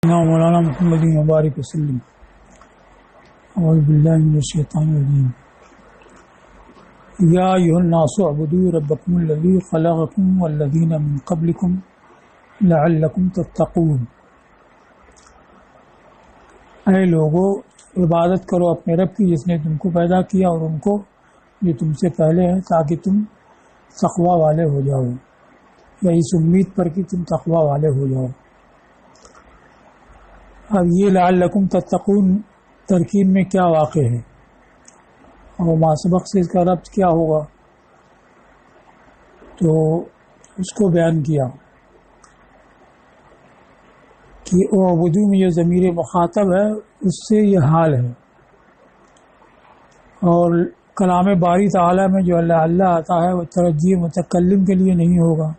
مولانا محمد مبارک وسلم اعوذ باللہ من الشیطان الرجیم یا ایھا الناس اعبدوا ربکم الذی خلقکم والذین من قبلکم لعلکم تتقون۔ اے لوگو، عبادت کرو اپنے رب کی جس نے تم کو پیدا کیا اور ان کو جو تم سے پہلے ہیں، تاکہ تم تقوی والے ہو جاؤ، یا اس امید پر کہ تم تقوی والے ہو جاؤ۔ اب یہ لعلکم تتقون ترکیب میں کیا واقع ہے اور ما سبق سے اس کا ربط کیا ہوگا، تو اس کو بیان کیا کہ اعبدو میں جو ضمیر مخاطب ہے اس سے یہ حال ہے، اور کلام باری تعالیٰ میں جو اللہ اللہ آتا ہے وہ ترجیح متکلم کے لیے نہیں ہوگا،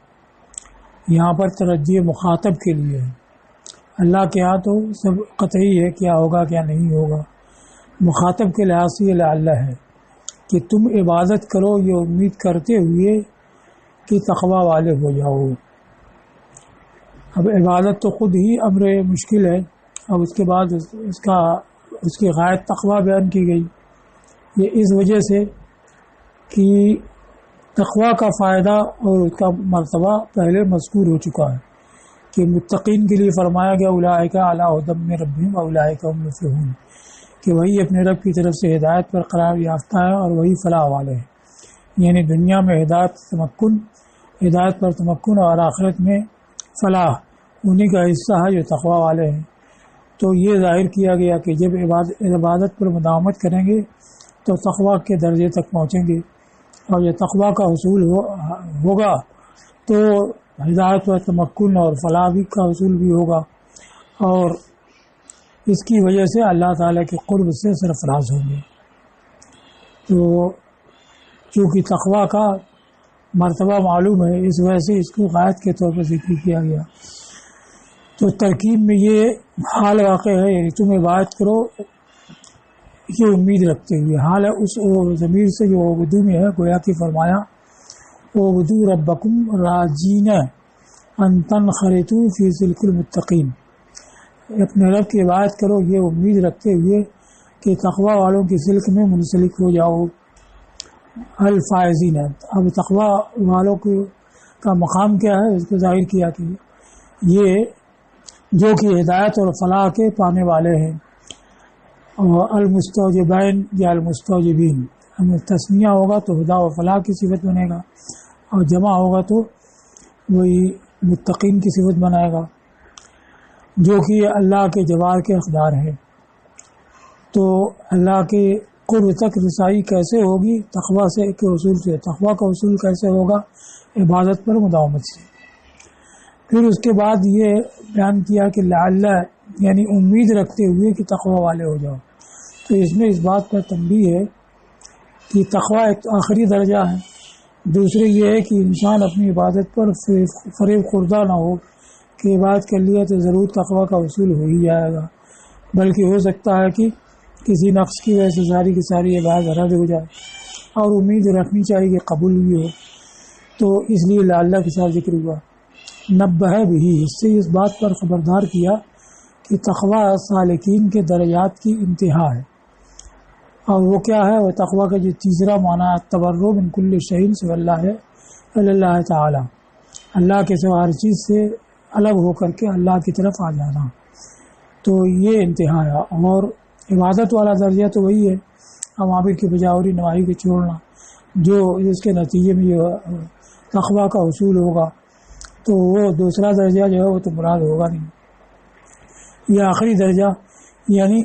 یہاں پر ترجیح مخاطب کے لیے ہے۔ اللہ کے ہاں تو سب قطعی ہے کیا ہوگا کیا نہیں ہوگا، مخاطب کے لحاظ سے یہ اللہ ہے کہ تم عبادت کرو یہ امید کرتے ہوئے کہ تقوی والے ہو جاؤ۔ اب عبادت تو خود ہی امر مشکل ہے، اب اس کے بعد اس کی غایت تقوی بیان کی گئی، یہ اس وجہ سے کہ تقوی کا فائدہ اور اس کا مرتبہ پہلے مذکور ہو چکا ہے کہ متقین کے لیے فرمایا گیا اولئک علی ھدی من ربہم واولئک هم المفلحون، کہ وہی اپنے رب کی طرف سے ہدایت پر قرار یافتہ ہے اور وہی فلاح والے ہیں، یعنی دنیا میں ہدایت پر تمکن اور آخرت میں فلاح انہی کا حصہ ہے جو تقوی والے ہیں۔ تو یہ ظاہر کیا گیا کہ جب عبادت پر مداومت کریں گے تو تقوی کے درجے تک پہنچیں گے، اور یہ تقوی کا حصول ہوگا تو ہدایت و تمکن اور فلاح کا حصول بھی ہوگا، اور اس کی وجہ سے اللہ تعالیٰ کے قرب سے سرفراز ہوں گے۔ تو چونکہ تقوی کا مرتبہ معلوم ہے اس وجہ سے اس کو غایت کے طور پر ذکر کیا گیا۔ تو ترکیب میں یہ حال واقع ہے، یعنی تم عبادت کرو یہ امید رکھتے ہوئے، حال ہے اس ضمیر سے جو اعبدو میں ہے، گویا کہ فرمایا اعبدوا ربکم راجین ان تنخرطوا فی سلک المتقین، اپنے رب کی عبادت کرو یہ امید رکھتے ہوئے کہ تقوی والوں کی سلک میں منسلک ہو جاؤ۔ الفائزین، اب تقوی والوں کا مقام کیا ہے اس کو ظاہر کیا کہ یہ جو کہ ہدایت اور فلاح کے پانے والے ہیں، اور المستوجبین یا المستوجبین، تسنیہ ہوگا تو ہدا و فلاح کی صفت بنے گا، اور جمع ہوگا تو وہی متقین کی صفت بنائے گا، جو کہ اللہ کے جوار کے حقدار ہے۔ تو اللہ کے قرب تک رسائی کیسے ہوگی؟ تقوی سے کے حصول سے۔ تقوی کا حصول کیسے ہوگا؟ عبادت پر مداومت سے۔ پھر اس کے بعد یہ بیان کیا کہ لعل، یعنی امید رکھتے ہوئے کہ تقوی والے ہو جاؤ۔ تو اس میں اس بات پر تنبیہ ہے کہ تقوی ایک آخری درجہ ہے، دوسرے یہ ہے کہ انسان اپنی عبادت پر فریب خوردہ نہ ہو کہ عبادت کر لیا تو ضرور تقوی کا حصول ہو ہی جائے گا، بلکہ ہو سکتا ہے کہ کسی نقص کی وجہ سے ساری کی ساری عبادت رد ہو جائے، اور امید رکھنی چاہیے کہ قبول بھی ہو۔ تو اس لیے اللہ کے ساتھ ذکر ہوا۔ نبہ بھی، اس سے اس بات پر خبردار کیا کہ تقوی سالکین کے درجات کی انتہا ہے، اور وہ کیا ہے؟ وہ تقوی کا جو تیسرا معنی ہے تبرؤ من کل شیء سوی اللہ تعالی، اللہ کے سوا ہر چیز سے الگ ہو کر کے اللہ کی طرف آ جانا، تو یہ انتہا ہے۔ اور عبادت والا درجہ تو وہی ہے اوامر کی بجاوری نواہی کو چھوڑنا، جو اس کے نتیجے میں جو تقوی کا حصول ہوگا، تو وہ دوسرا درجہ جو ہے وہ تو مراد ہوگا نہیں، یہ آخری درجہ، یعنی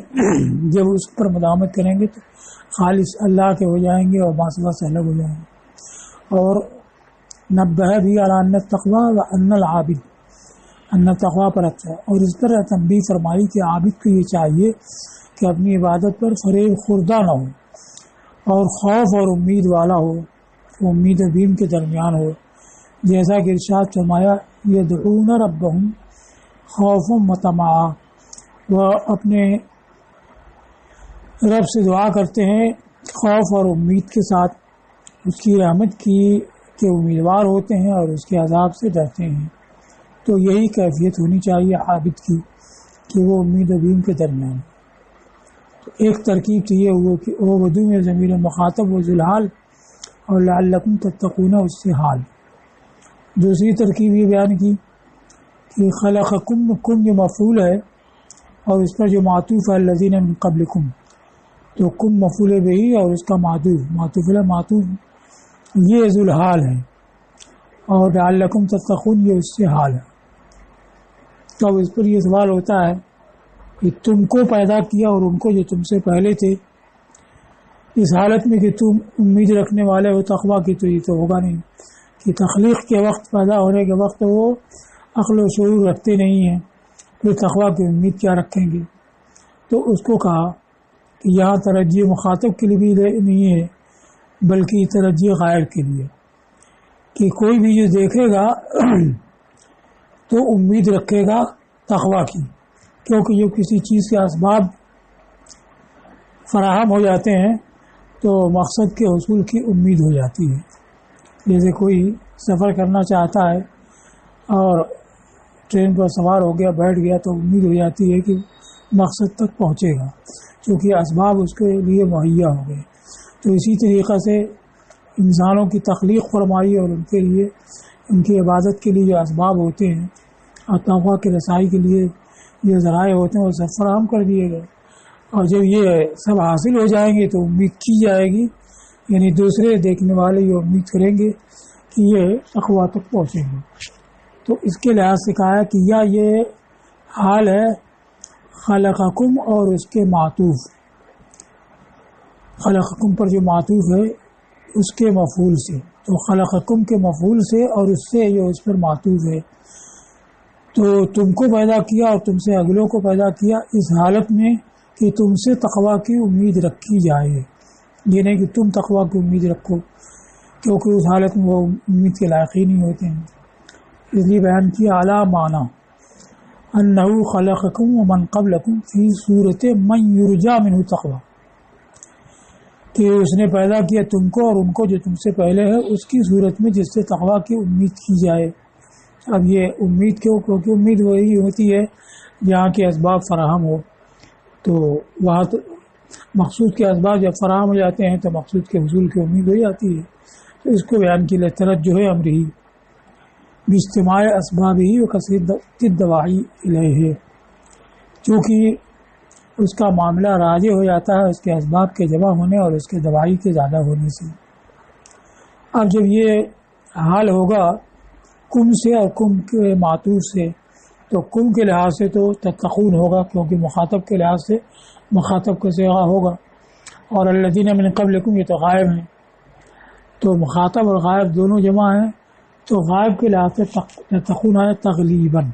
جب اس پر مداومت کریں گے تو خالص اللہ کے ہو جائیں گے اور باصبہ سے الگ ہو جائیں گے۔ اور نبہ بھی علی ان التقوی و ان العابد، ان تقوی پر اچھا ہے، اور اس پر تنبیہ فرمائی کہ عابد کو یہ چاہیے کہ اپنی عبادت پر فریب خوردہ نہ ہو، اور خوف اور امید والا ہو، امید و بیم کے درمیان ہو، جیسا کہ ارشاد فرمایا یدعون ربہم خوفا وطمعا، وہ اپنے رب سے دعا کرتے ہیں خوف اور امید کے ساتھ، اس کی رحمت کی کے امیدوار ہوتے ہیں اور اس کے عذاب سے ڈرتے ہیں۔ تو یہی کیفیت ہونی چاہیے عابد کی کہ وہ امید و بیم کے درمیان. تو ایک ترکیب تو یہ ہوا کہ او بدو میں ضمیر مخاطب و ذوالحال اور لعلکم تتقون اس سے حال. دوسری ترکیب یہ بیان کی کہ خلقکم، کم جو مفعول ہے اور اس پر جو معطوف ہے الذین من قبلکم، تو کم مفعول بہی اور اس کا معطوف یہ ذوالحال ہے، اور لعلکم تتقون یہ اس سے حال ہے. تو اب اس پر یہ سوال ہوتا ہے کہ تم کو پیدا کیا اور ان کو جو تم سے پہلے تھے، اس حالت میں کہ تم امید رکھنے والے ہو تقویٰ کی، تو یہ تو ہوگا نہیں کہ تخلیق کے وقت، پیدا ہونے کے وقت وہ عقل و شعور رکھتے نہیں ہیں، پھر تقویٰ کی امید کیا رکھیں گے. تو اس کو کہا کہ یہاں ترجیح مخاطب کے لیے بھی نہیں ہے بلکہ ترجیح غائب کے لیے، کہ کوئی بھی جو دیکھے گا تو امید رکھے گا تقویٰ کی، کیونکہ جو کسی چیز کے اسباب فراہم ہو جاتے ہیں تو مقصد کے حصول کی امید ہو جاتی ہے. جیسے کوئی سفر کرنا چاہتا ہے اور ٹرین پر سوار ہو گیا، بیٹھ گیا، تو امید ہو جاتی ہے کہ مقصد تک پہنچے گا کیونکہ اسباب اس کے لیے مہیا ہو گئے. تو اسی طریقے سے انسانوں کی تخلیق فرمائی اور ان کے لیے، ان کی عبادت کے لیے جو اسباب ہوتے ہیں اور تقویٰ کے رسائی کے لیے جو ذرائع ہوتے ہیں وہ سب فراہم کر دیے گئے. اور جب یہ سب حاصل ہو جائیں گے تو امید کی جائے گی، یعنی دوسرے دیکھنے والے یہ امید کریں گے کہ یہ تقویٰ تک پہنچیں گے. تو اس کے لحاظ سے کہا کہ یا یہ حال ہے خلقکم اور اس کے معطوف، خلقکم پر جو معطوف ہے اس کے مفعول سے، تو خلقکم کے مفعول سے اور اس سے جو اس پر معطوف ہے، تو تم کو پیدا کیا اور تم سے اگلوں کو پیدا کیا اس حالت میں کہ تم سے تقویٰ کی امید رکھی جائے. یہ نہیں کہ تم تقویٰ کی امید رکھو، کیونکہ اس حالت میں وہ امید کے لائق ہی نہیں ہوتے ہیں. اس لیے بیان کیا اعلیٰ معنی انہ خلقکم ومن قبلکم فی صورت من یرجا منہ تقویٰ، کہ اس نے پیدا کیا تم کو اور ان کو جو تم سے پہلے ہے اس کی صورت میں جس سے تقویٰ کی امید کی جائے. اب یہ امید کیوں؟ کیونکہ امید وہی ہوتی ہے جہاں کے اسباب فراہم ہو، تو وہاں تو مقصود کے اسباب جب فراہم ہو جاتے ہیں تو مقصود کے حصول کی امید ہو جاتی ہے. تو اس کو بیان کی توجہ ہے امر ہی باجتماع اسباب ہی و کثرت الدواعی الیہ، چونکہ اس کا معاملہ راجع ہو جاتا ہے اس کے اسباب کے جمع ہونے اور اس کے دواعی کے زیادہ ہونے سے. اب جب یہ حال ہوگا کم سے اور کم کے معطوف سے، تو کم کے لحاظ سے تو تتقون ہوگا کیونکہ مخاطب کے لحاظ سے مخاطب کا صیغہ ہوگا، اور الذین من قبلکم یہ تو غائب ہیں، تو مخاطب اور غائب دونوں جمع ہیں، تو غائب کے لحاظ سے تتقون ہے تغلیباً.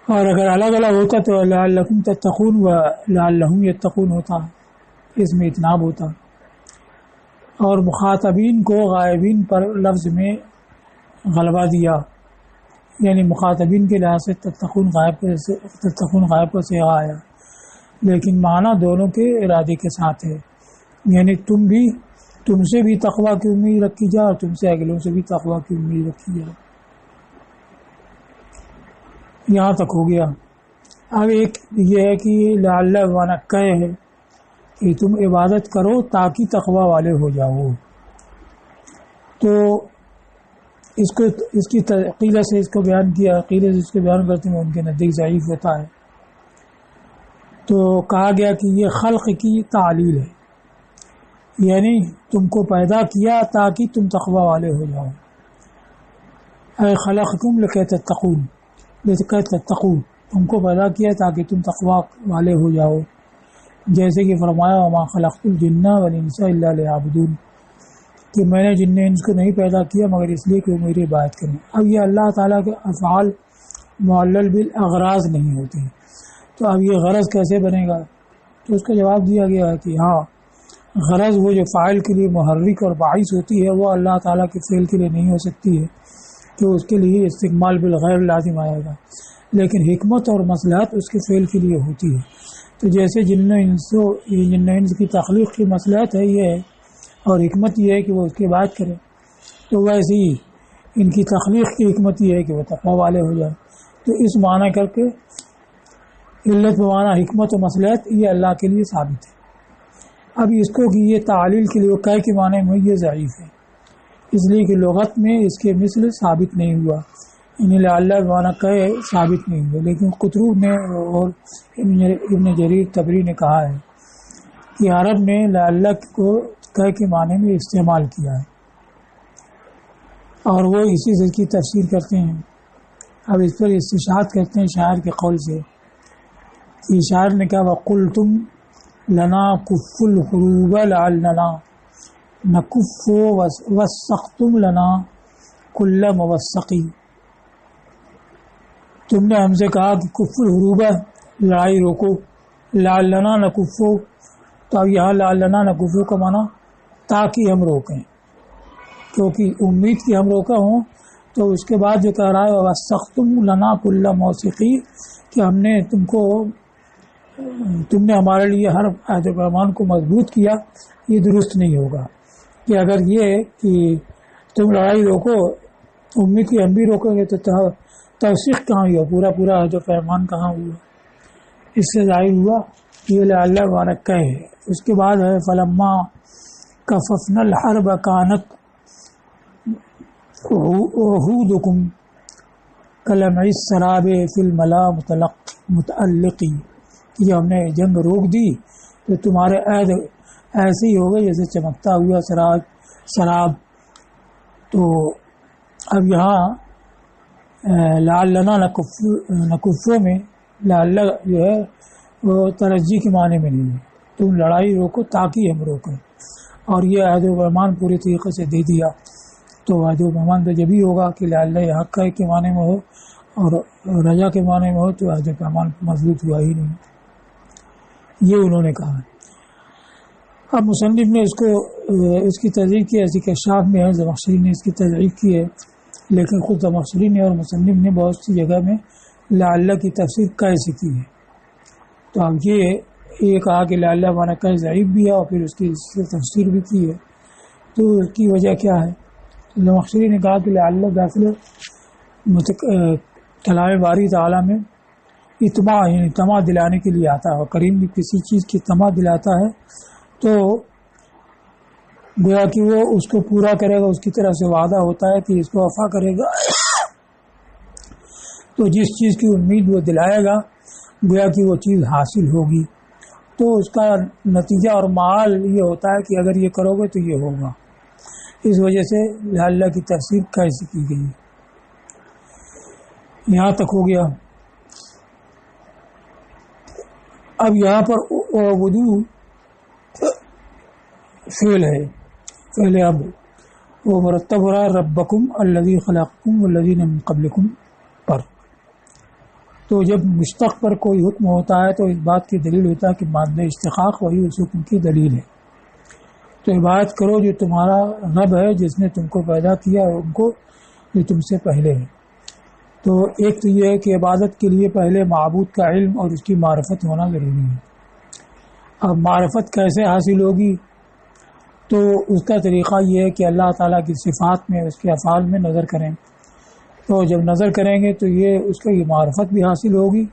اور اگر الگ الگ ہوتا تو لعلکم تتقون و لعلہم یتقون ہوتا، اس میں اتناب ہوتا. اور مخاطبین کو غائبین پر لفظ میں غلبہ دیا، یعنی مخاطبین کے لحاظ سے تتقون غائب پر صیغہ آیا، لیکن معنی دونوں کے ارادے کے ساتھ ہے، یعنی تم سے بھی تقویٰ کی امید رکھی جائے اور تم سے اگلوں سے بھی تقویٰ کی امید رکھی جائے. یہاں تک ہو گیا. اب ایک یہ ہے کہ لعل وانا کہے ہے کہ تم عبادت کرو تاکہ تقویٰ والے ہو جاؤ. تو اس کی عقیدہ سے اس کو بیان کیا، عقیدہ سے اس کو بیان کرتے ہیں ان کے نزدیک ضعیف ہوتا ہے. تو کہا گیا کہ یہ خلق کی تعلیل ہے، یعنی تم کو پیدا کیا تاکہ تم تقویٰ والے ہو جاؤ. اے خلقکم لکہ تتقون، تم کو پیدا کیا تاکہ تم تقویٰ والے ہو جاؤ، جیسے کہ فرمایا وما خلقت الجن والانس الا لیعبدون، کہ میں نے جن انس کو نہیں پیدا کیا مگر اس لیے کہ وہ میری عبادت کریں. اب یہ اللہ تعالیٰ کے افعال معلل بالاغراض نہیں ہوتے، تو اب یہ غرض کیسے بنے گا؟ تو اس کا جواب دیا گیا ہے کہ ہاں، غرض وہ جو فاعل کے لیے محرک اور باعث ہوتی ہے وہ اللہ تعالیٰ کے فعل کے لیے نہیں ہو سکتی ہے، کہ اس کے لیے استقبال بالغیر لازم آئے گا، لیکن حکمت اور مصلحت اس کے فعل کے لیے ہوتی ہے. تو جیسے جن انس کی تخلیق کی مصلحت ہے یہ ہے اور حکمت یہ ہے کہ وہ اس کی بات کرے، تو ویسے ہی ان کی تخلیق کی حکمت یہ ہے کہ وہ تقویٰ والے ہو جائیں. تو اس معنی کر کے علت بمعنی حکمت و مصلحت یہ اللہ کے لیے ثابت ہے۔ اب اس کو کہ یہ تعلیل کے لیے کہ کے معنی میں یہ ضعیف ہے، اس لیے کہ لغت میں اس کے مثل ثابت نہیں ہوا، یعنی اللہ بمعنی کہ ثابت نہیں ہوا، لیکن قطروب نے اور ابن جریر طبری نے کہا ہے کہ عرب نے اللہ کو کہ کے معنی میں استعمال کیا ہے، اور وہ اسی سے کی تفسیر کرتے ہیں۔ اب اس پر استشہاد کرتے ہیں شاعر کے قول سے کہ شاعر نے کہا وَقُلْتُمْ لَنَا كُفُّ الْحُرُوبَ لَعَلَّنَا نَكُفُّ وَسَّقْتُمْ لَنَا كُلَّ مُوَسَّقِ، تم نے ہم سے کہا کہ کف الحروب لڑائی روکو، لعلنا نکفو، تو اب یہاں لعلنا نکفو کا معنی تاکہ ہم روکیں، کیونکہ امید کی ہم روکا ہوں، تو اس کے بعد جو کہہ رہا ہے وَسَّقْتُمْ لَنَا كُلَّ مُوَسِّقِ کہ تم نے ہمارے لیے ہر عہد و پیمان کو مضبوط کیا، یہ درست نہیں ہوگا کہ اگر یہ کہ تم لڑائی روکو امید کی ہم بھی روکیں گے تو توثیق کہاں ہوا، پورا عہد و پیمان کہاں ہوا؟ اس سے ظاہر ہوا یہ لعل مبارک ہے۔ اس کے بعد ہے فلما کففنا الحرب کانت عہودکم کلمع السراب فی الملا متعلقی، کہ ہم نے جنگ روک دی تو تمہارے عہد ایسے ہی ہو گئے جیسے چمکتا ہوا سراب۔ تو اب یہاں لعلنا نکفو میں لعل جو ہے وہ ترجی کے معنی میں نہیں ہے، تم لڑائی روکو تاکہ ہم روکیں، اور یہ عہد و پیمان پوری طریقے سے دے دیا، تو عہد و پیمان تو جب ہی ہوگا کہ لعل حق کے معنی میں ہو اور رجا کے معنی میں ہو، تو عہد و پیمان مضبوط ہوا ہی نہیں، یہ انہوں نے کہا۔ اب مصنف نے اس کی تذریح کی، ایسی کشاف میں ہے، زمخشری نے اس کی تذریح کی ہے، لیکن خود زمخشری نے اور مصنف نے بہت سی جگہ میں لعل کی تفسیر کیسے کی ہے۔ تو اب یہ کہا کہ لعل معنی کا ضعیف بھی ہے اور پھر اس کی تفسیر بھی کی ہے، تو اس کی وجہ کیا ہے؟ زمخشری نے کہا کہ لعل داخل کلام باری تعالیٰ میں اطماع یعنی طمع دلانے کے لیے آتا ہے، اور کریم بھی کسی چیز کی طمع دلاتا ہے تو گویا کہ وہ اس کو پورا کرے گا، اس کی طرف سے وعدہ ہوتا ہے کہ اس کو وفا کرے گا، تو جس چیز کی امید وہ دلائے گا گویا کہ وہ چیز حاصل ہوگی، تو اس کا نتیجہ اور معال یہ ہوتا ہے کہ اگر یہ کرو گے تو یہ ہوگا۔ اس وجہ سے اللہ کی تفسیر کیسے کی گئی، یہاں تک ہو گیا۔ اب یہاں پر وضو فعل ہے، فعل اب وہ مرتب ہو رہا ہے ربکم الذی خلقکم والذین من قبلکم پر، تو جب مشتق پر کوئی حکم ہوتا ہے تو اس بات کی دلیل ہوتا ہے کہ مادہ اشتقاق وہی اس حکم کی دلیل ہے، تو عبادت کرو جو تمہارا رب ہے جس نے تم کو پیدا کیا اور ان کو جو تم سے پہلے ہے۔ تو ایک تو یہ ہے کہ عبادت کے لیے پہلے معبود کا علم اور اس کی معرفت ہونا ضروری ہے۔ اب معرفت کیسے حاصل ہوگی؟ تو اس کا طریقہ یہ ہے کہ اللہ تعالیٰ کی صفات میں اس کے افعال میں نظر کریں، تو جب نظر کریں گے تو اس کا یہ معرفت بھی حاصل ہوگی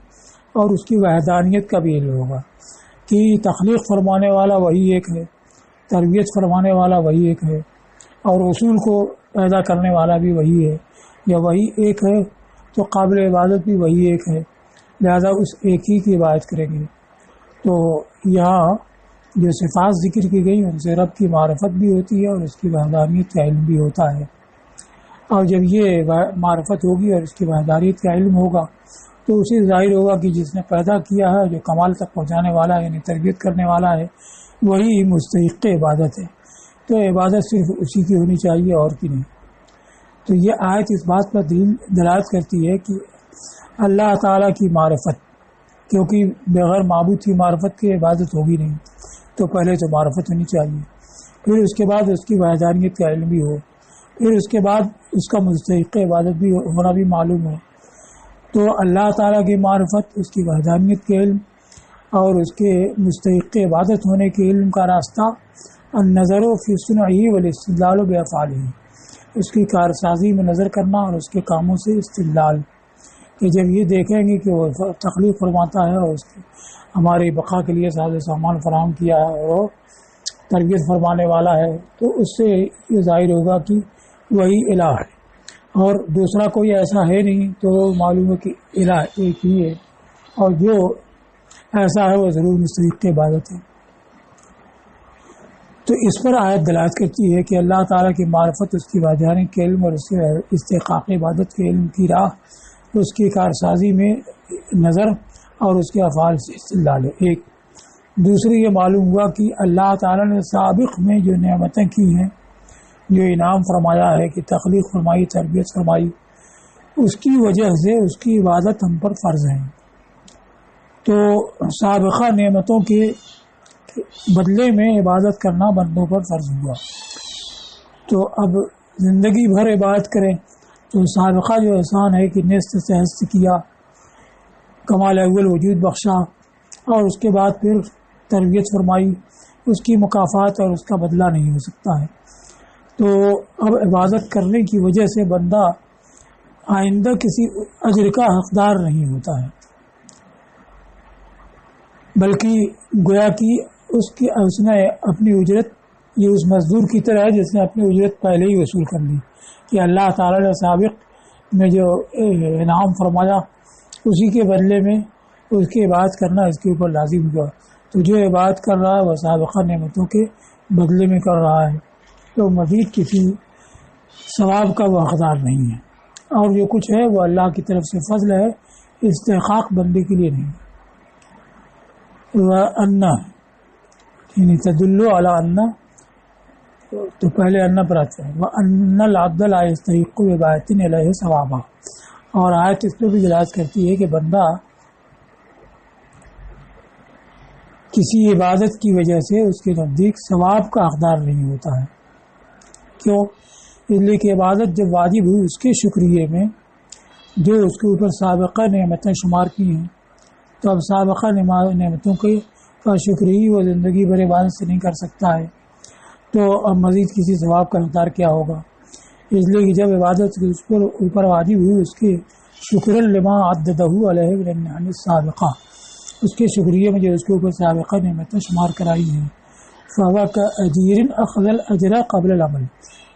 اور اس کی وحدانیت کا بھی علم ہوگا کہ تخلیق فرمانے والا وہی ایک ہے، تربیت فرمانے والا وہی ایک ہے، اور اصول کو پیدا کرنے والا بھی وہی ہے، یا وہی ایک ہے تو قابل عبادت بھی وہی ایک ہے، لہذا اس ایک ہی کی عبادت کریں گے۔ تو یہاں جو صفات ذکر کی گئی ان سے رب کی معرفت بھی ہوتی ہے اور اس کی وحدانیت کا علم بھی ہوتا ہے، اور جب یہ معرفت ہوگی اور اس کی وحدانیت کا علم ہوگا تو اسے ظاہر ہوگا کہ جس نے پیدا کیا ہے، جو کمال تک پہنچانے والا ہے یعنی تربیت کرنے والا ہے، وہی مستحق عبادت ہے، تو عبادت صرف اسی کی ہونی چاہیے اور کی نہیں۔ تو یہ آیت اس بات پر دلالت کرتی ہے کہ اللہ تعالیٰ کی معرفت، کیونکہ بغیر معبود کی معرفت کی عبادت ہوگی نہیں، تو پہلے تو معرفت ہونی چاہیے، پھر اس کے بعد اس کی وحدانیت کا علم بھی ہو، پھر اس کے بعد اس کا مستحق عبادت بھی ہونا بھی معلوم ہو۔ تو اللہ تعالیٰ کی معرفت، اس کی وحدانیت کے علم اور اس کے مستحق عبادت ہونے کے علم کا راستہ النظر فی صنعہ والاستدلال بافعالہ، اس کی کارسازی میں نظر کرنا اور اس کے کاموں سے استدلال، کہ جب یہ دیکھیں گے کہ وہ تخلیق فرماتا ہے اور اس کی ہماری بقا کے لیے ساز و سامان فراہم کیا ہے اور وہ تربیت فرمانے والا ہے، تو اس سے یہ ظاہر ہوگا کہ وہی الہ ہے اور دوسرا کوئی ایسا ہے نہیں، تو معلوم ہے کہ الہ ایک ہی ہے اور جو ایسا ہے وہ ضرور مستحق عبادت ہے۔ تو اس پر آیت دلالت کرتی ہے کہ اللہ تعالیٰ کی معرفت، اس کی واجحانی کے علم اور اس کے استحقاق عبادت کے علم کی راہ، اس کی کارسازی میں نظر اور اس کے افعال سے استدلال ہے۔ ایک دوسری یہ معلوم ہوا کہ اللہ تعالیٰ نے سابق میں جو نعمتیں کی ہیں، جو انعام فرمایا ہے کہ تخلیق فرمائی، تربیت فرمائی، اس کی وجہ سے اس کی عبادت ہم پر فرض ہے۔ تو سابقہ نعمتوں کے بدلے میں عبادت کرنا بندوں پر فرض ہوا، تو اب زندگی بھر عبادت کریں تو سابقہ جو احسان ہے کہ نیست سے ہست کیا، کمال اول وجود بخشا اور اس کے بعد پھر تربیت فرمائی، اس کی مکافات اور اس کا بدلہ نہیں ہو سکتا ہے۔ تو اب عبادت کرنے کی وجہ سے بندہ آئندہ کسی اجر کا حقدار نہیں ہوتا ہے، بلکہ گویا کہ اس نے اپنی اجرت، یہ اس مزدور کی طرح ہے جس نے اپنی اجرت پہلے ہی وصول کر لی کہ اللہ تعالیٰ نے سابق میں جو انعام فرمایا اسی کے بدلے میں اس کی عبادت کرنا اس کے اوپر لازم ہوا۔ تو جو عبادت کر رہا ہے وہ سابقہ نعمتوں کے بدلے میں کر رہا ہے، تو مزید کسی ثواب کا وہ حقدار نہیں ہے، اور جو کچھ ہے وہ اللہ کی طرف سے فضل ہے، استحقاق بندے کے لیے نہیں ہے۔ وَأَنَّ یعنی تدلو علی ان، تو پہلے ان پر آتا ہے وَأَنَّ الْعَبْدَ لَا يَسْتَحِقُّ بِعِبَادَةٍ إِلَيْهِ ثَوَابًا، اور آیت اس پہ بھی دلالت کرتی ہے کہ بندہ کسی عبادت کی وجہ سے اس کے نزدیک ثواب کا حقدار نہیں ہوتا ہے۔ کیوں؟ اس لیے کہ عبادت جب واجب ہوئی اس کے شکریہ میں جو اس کے اوپر سابقہ نعمتیں شمار کی ہیں، تو اب سابقہ نعمتوں کا شکریہ وہ زندگی بھر عبادت سے نہیں کر سکتا ہے، تو اب مزید کسی ثواب کا حقدار کیا ہوگا؟ اس لیے کہ جب عبادت اس پر اوپر واجب ہوئی اس کے شکر لما عددہ علیہ من النعم السابقہ، اس کے شکریہ میں جو اس کے اوپر سابقہ نعمتیں شمار کرائی ہیں، فہو کاجیر اخذ الاجر قبل العمل،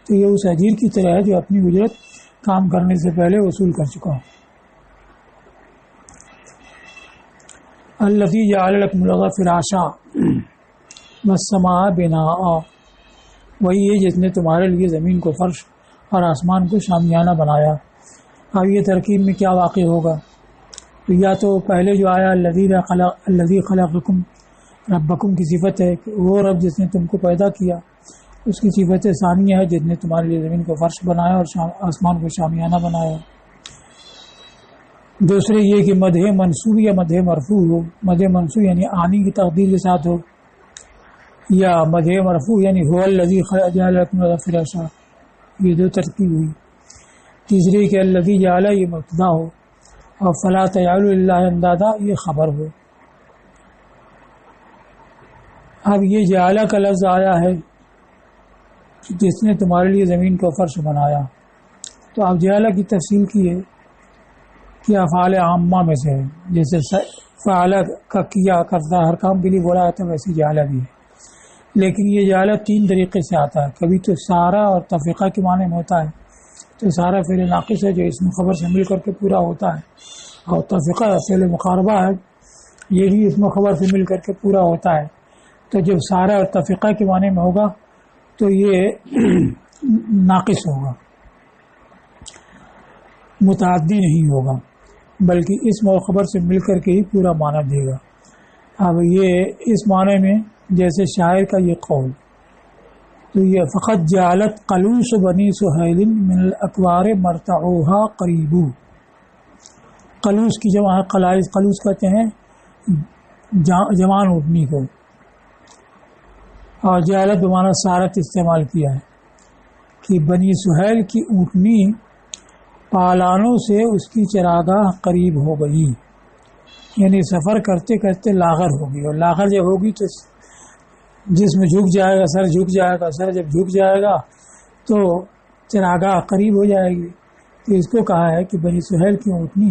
تو یہ اس اجیر کی طرح ہے جو اپنی اجرت کام کرنے سے پہلے وصول کر چکا ہو۔ الذی جعل لکم الارض فراشا والسماء بناء، وہی ہے جس نے تمہارے لیے زمین کو فرش اور آسمان کو شامیانہ بنایا۔ اب یہ ترکیب میں کیا واقع ہوگا؟ تو یا تو پہلے جو آیا الذی خلقکم ربکم کی صفت ہے کہ وہ رب جس نے تم کو پیدا کیا، اس کی صفت ثانیہ ہے جس نے تمہارے لیے زمین کو فرش بنایا اور آسمان کو شامیانہ بنایا۔ دوسرے یہ کہ مدح منصوب یا مدح مرفوع ہو، مدح منصوب یعنی آنی کی تقدیر کے ساتھ ہو، یا مدح مرفوع یعنی هو الذی جعل لکم الارض فراشا، یہ دو ترکیب ہوئی۔ تیسری کہ الذی جعل یہ مبتدا ہو اور فلا تجعلوا للہ اندادا یہ خبر ہو۔ اب یہ جعلہ کا لفظ آیا ہے جس نے تمہارے لیے زمین کو فرش بنایا، تو اب جعلہ کی تفصیل کی ہے کہ افعال عامہ میں سے ہے، جیسے فعل کا کیا کرتا ہر کام کے لیے بولا جاتا ہے، ویسے جعلہ بھی ہے۔ لیکن یہ جعلہ تین طریقے سے آتا ہے، کبھی تو سارا اور تفریقہ کے معنی میں ہوتا ہے، تو سارا فعل ناقص ہے جو اسم خبر سے مل کر کے پورا ہوتا ہے، اور تفریقہ فعل مقاربہ ہے، یہ بھی اسم خبر سے مل کر کے پورا ہوتا ہے۔ تو جب سارا اور تفریقہ کے معنی میں ہوگا تو یہ ناقص ہوگا، متعدی نہیں ہوگا، بلکہ اسم اور خبر سے مل کر کے ہی پورا معنی دے گا۔ اب یہ اس معنی میں جیسے شاعر کا یہ قول، تو یہ فقط جعلت قلوس بنی سہیل من الاکوار مرتعوها قریبو، قلوس کی جمع ہے قلائز، قلوس کہتے ہیں جوان اونٹنی کو، اور جعلت بمعنی سارت استعمال کیا ہے کہ بنی سہیل کی اونٹنی پالانوں سے اس کی چراگاہ قریب ہو گئی، یعنی سفر کرتے کرتے لاغر ہوگی، اور لاغر جب ہوگی تو جسم جھک جائے گا، سر جھک جائے گا، سر جب جھک جائے گا تو چراگاہ قریب ہو جائے گی۔ تو اس کو کہا ہے کہ بنی سہیل کی اونٹنی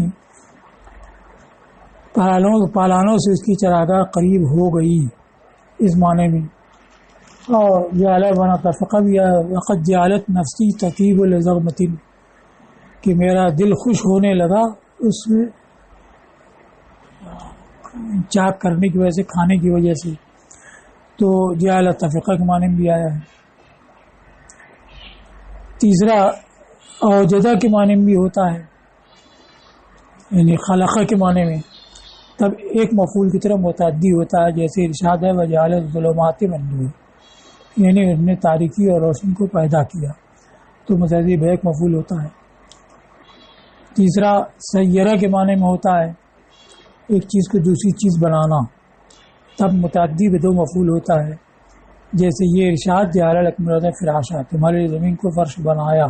پالانوں سے اس کی چراگاہ قریب ہو گئی اس معنی میں. اور جعل بنا تفقہ بھی وقت جعلت نفسی تطیب لزغمتن کہ میرا دل خوش ہونے لگا اس میں چاک کرنے کی وجہ سے، کھانے کی وجہ سے. تو جعل تفقہ کے معنی میں بھی آیا ہے. تیسرا اوجدہ کے معنی میں بھی ہوتا ہے، یعنی خلقہ کے معنی میں. تب ایک مفعول کی طرح متعدی ہوتا ہے، جیسے ارشاد ہے وجعل الظلمات والنور، یعنی اس نے تاریکی اور روشنی کو پیدا کیا، تو متعدی ایک مفعول ہوتا ہے. تیسرا سیرہ کے معنی میں ہوتا ہے ایک چیز کو دوسری چیز بنانا، تب متعدی دو مفعول ہوتا ہے، جیسے یہ ارشاد جعل لکم الارض فراشا، تمہارے لیے زمین کو فرش بنایا.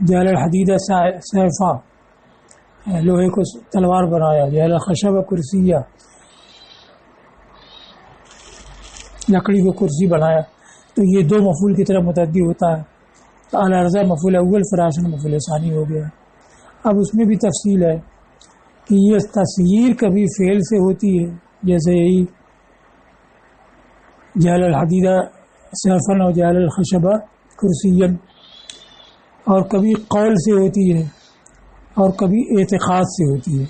جعل الحدید سیفا، لوہے کو تلوار بنایا. جعل الخشب کرسیہ، لکڑی کو کرسی بنایا. تو یہ دو مفعول کی طرح متعدی ہوتا ہے. تو الارض مفعول اول، فراشن مفعول ثانی ہو گیا. اب اس میں بھی تفصیل ہے کہ یہ تسییر کبھی فعل سے ہوتی ہے، جیسے یہی جعل الحدید سیفن اور جعل الخشب کرسین، اور کبھی قول سے ہوتی ہے اور کبھی اعتقاد سے ہوتی ہے،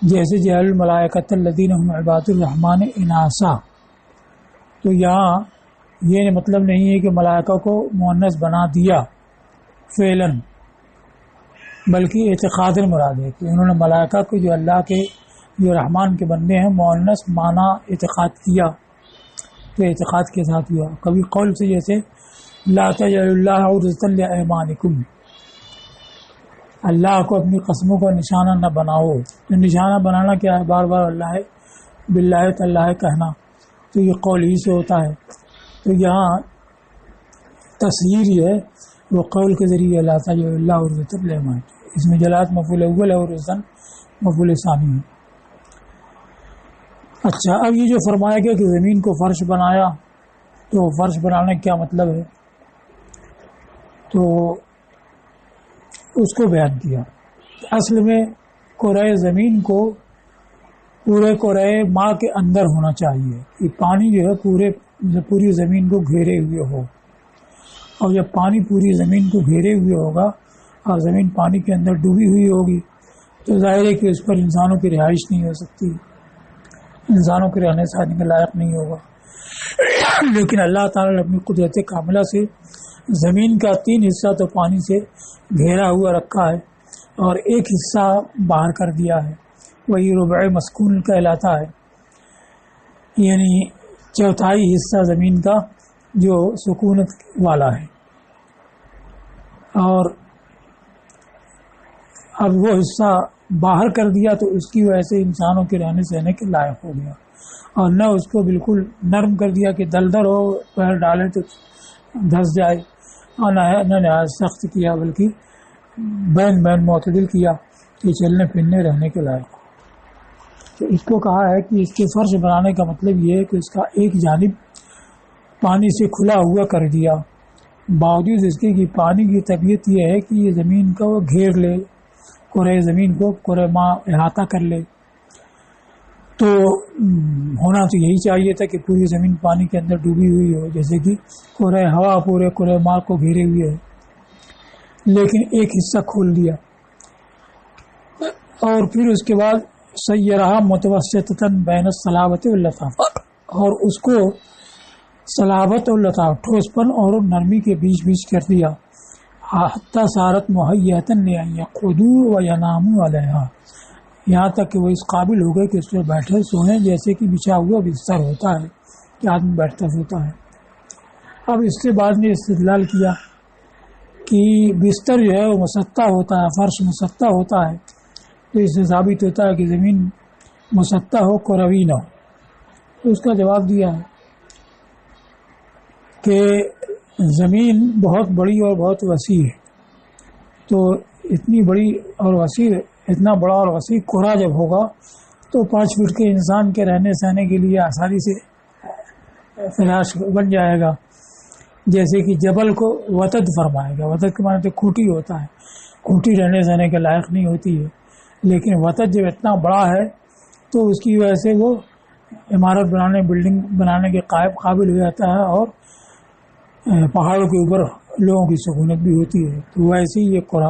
جیسے جعل الملائکۃ الذین هم عباد الرحمن اناثا. تو یہاں یہ مطلب نہیں ہے کہ ملائکہ کو مؤنث بنا دیا فعلاً، بلکہ اعتقاد مراد ہے کہ انہوں نے ملائکہ کو جو اللہ کے جو رحمان کے بندے ہیں مؤنث مانا اعتقاد کیا، تو اعتقاد کے ساتھ ہوا. کبھی قول سے، جیسے لا تجعلوا اللہ عرضة لأیمانکم، اللہ کو اپنی قسموں کا نشانہ نہ بناؤ. تو نشانہ بنانا کیا ہے؟ بار بار اللہ باللہ تاللہ کہنا، تو یہ قول ہی سے ہوتا ہے. تو یہاں تصحیح ہے وہ قول کے ذریعے لا تجعلوا اللہ عرضة لأیمانکم، اس میں جلالت مفعول اول ہے اور عرضاً مفعول ثانی ہے. اچھا، اب یہ جو فرمایا گیا کہ زمین کو فرش بنایا، تو فرش بنانے کا کیا مطلب ہے؟ تو اس کو بیان کیا. اصل میں کرۂ زمین کو پورے کرۂ ماء کے اندر ہونا چاہیے کہ پانی جو ہے پوری زمین کو گھیرے ہوئے ہو. اور جب پانی پوری زمین کو گھیرے ہوئے ہوگا اور زمین پانی کے اندر ڈوبی ہوئی ہوگی، تو ظاہر ہے کہ اس پر انسانوں کی رہائش نہیں ہو سکتی، انسانوں کے رہنے سہنے کے لائق نہیں ہوگا. لیکن اللہ تعالیٰ نے اپنی قدرت کاملہ سے زمین کا 3 حصہ تو پانی سے گھیرا ہوا رکھا ہے اور ایک حصہ باہر کر دیا ہے، وہی ربع مسکون کہلاتا ہے، یعنی چوتھائی حصہ زمین کا جو سکونت والا ہے. اور اب وہ حصہ باہر کر دیا تو اس کی وجہ سے انسانوں کے رہنے سہنے کے لائق ہو گیا، اور نہ اس کو بالکل نرم کر دیا کہ دلدل ہو، پیر ڈالے تو دھس جائے، اور نہ نہایت سخت کیا، بلکہ بین معتدل کیا کہ چلنے پھرنے رہنے کے لائق. تو اس کو کہا ہے کہ اس کے فرش بنانے کا مطلب یہ ہے کہ اس کا ایک جانب پانی سے کھلا ہوا کر دیا، باوجود اس کے کہ پانی کی طبیعت یہ ہے کہ یہ زمین کو گھیر لے، کرۂ زمین کو کرۂ ماء احاطہ کر لے. تو ہونا تو یہی چاہیے تھا کہ پوری زمین پانی کے اندر ڈوبی ہوئی ہو، جیسے کہ کرۂ ہوا پورے کرۂ ماء کو گھیرے ہوئے ہے، لیکن ایک حصہ کھول دیا. اور پھر اس کے بعد سیرہ متوسطۃ بین الصلابۃ واللطافۃ، اور اس کو صلابت اور لطافت، ٹھوس پن اور نرمی کے بیچ کر دیا. حتی صارت مہیئۃ لأن یقعدوا ویناموا علیہا، یہاں تک کہ وہ اس قابل ہو گئے کہ اس پر بیٹھے سوئیں، جیسے کہ بچھا ہوا بستر ہوتا ہے کہ آدمی بیٹھتا سوتا ہے. اب اس سے بعد نے استدلال کیا کہ بستر جو ہے وہ مسطح ہوتا ہے، فرش مسطح ہوتا ہے، تو اس سے ثابت ہوتا ہے کہ زمین مسطح ہو، کروی نہ ہو. تو اس کا جواب دیا ہے کہ زمین بہت بڑی اور بہت وسیع ہے، تو اتنی بڑی اور وسیع، اتنا بڑا اور وسیع کرہ جب ہوگا تو 5 فٹ کے انسان کے رہنے سہنے کے لیے آسانی سے فراش بن جائے گا. جیسے کہ جبل کو وتد فرمائے گا، وتد کے معنی تو کھوٹی ہوتا ہے، کھوٹی رہنے سہنے کے لائق نہیں ہوتی ہے، لیکن وطد جب اتنا بڑا ہے تو اس کی وجہ سے وہ عمارت بنانے بلڈنگ بنانے کے قابل ہو جاتا ہے اور پہاڑوں کے اوپر لوگوں کی سکونت بھی ہوتی ہے. تو ویسے ہی یہ قرا،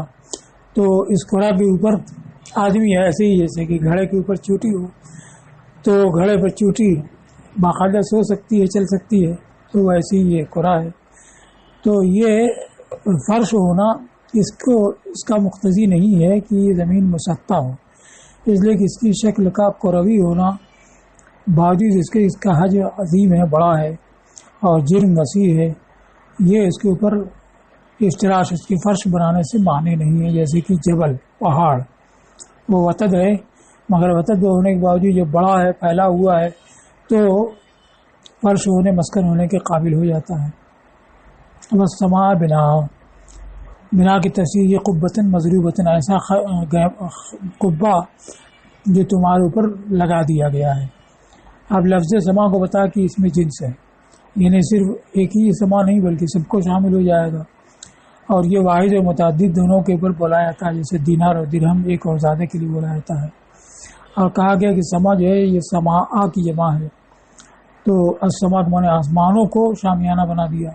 تو اس قرا کے اوپر آدمی ایسے ہی جیسے کہ گھڑے کے اوپر چوٹی ہو، تو گھڑے پر چوٹی باقاعدہ سو سکتی ہے، چل سکتی ہے، تو ویسے ہی یہ قرا ہے. تو یہ فرش ہونا اس کا مقتضی نہیں ہے کہ یہ زمین مسطح ہو، اس لیے کہ اس کی شکل کا قروی ہونا باوجود اس کا حج عظیم ہے، بڑا ہے اور جرم وسیع ہے، یہ اس کے اوپر افتراش اس کی فرش بنانے سے مانے نہیں ہے. جیسے کہ جبل، پہاڑ، وہ وطد ہے، مگر وطد ہونے کے باوجود جو بڑا ہے، پھیلا ہوا ہے، تو فرش ہونے، مسکن ہونے کے قابل ہو جاتا ہے. والسماء بنا کی تفسیر یہ قبتن مضروبتن، ایسا قبہ جو تمہارے اوپر لگا دیا گیا ہے. اب لفظ سما کو بتا کہ اس میں جنس ہے، یعنی صرف ایک ہی سما نہیں بلکہ سب کو شامل ہو جائے گا. اور یہ واحد و متعدد دونوں کے اوپر بولا جاتا ہے، جیسے دینار اور درہم ایک اور زیادہ کے لیے بولا جاتا ہے. اور کہا گیا کہ سما جو ہے یہ سماع کی جمع ہے، تو السما کو نے آسمانوں کو شامیانہ بنا دیا.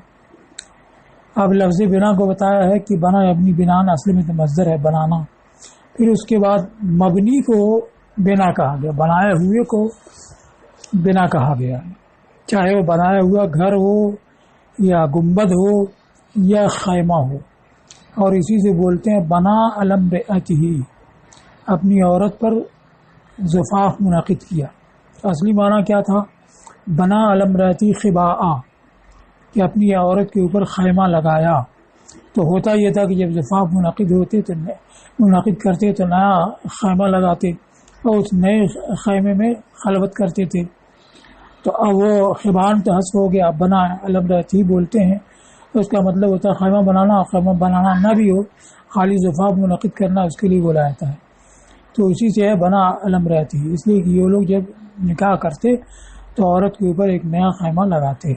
اب لفظ بنا کو بتایا ہے کہ بنا اپنی بنان اصل میں تو مصدر ہے بنانا، پھر اس کے بعد مبنی کو بنا کہا گیا، بنائے ہوئے کو بنا کہا گیا، چاہے وہ بنایا ہوا گھر ہو یا گنبد ہو یا خیمہ ہو. اور اسی سے بولتے ہیں بنا علم رأتہ، اپنی عورت پر زفاف منعقد کیا. اصلی معنی کیا تھا؟ بنا علم رأتہ خباء، کہ اپنی عورت کے اوپر خیمہ لگایا. تو ہوتا یہ تھا کہ جب زفاف منعقد کرتے تو نیا خیمہ لگاتے اور اس نئے خیمے میں خلوت کرتے تھے. تو اب وہ خبان تو حذف ہو گیا، بنا علم رأتہ بولتے ہیں، تو اس کا مطلب ہوتا ہے خیمہ بنانا، اور خیمہ بنانا نہ بھی ہو، خالی زفاف منعقد کرنا اس کے لیے بولا جاتا ہے. تو اسی سے ہے بنا علم رأتہ، اس لیے کہ یہ لوگ جب نکاح کرتے تو عورت کے اوپر ایک نیا خیمہ لگاتے.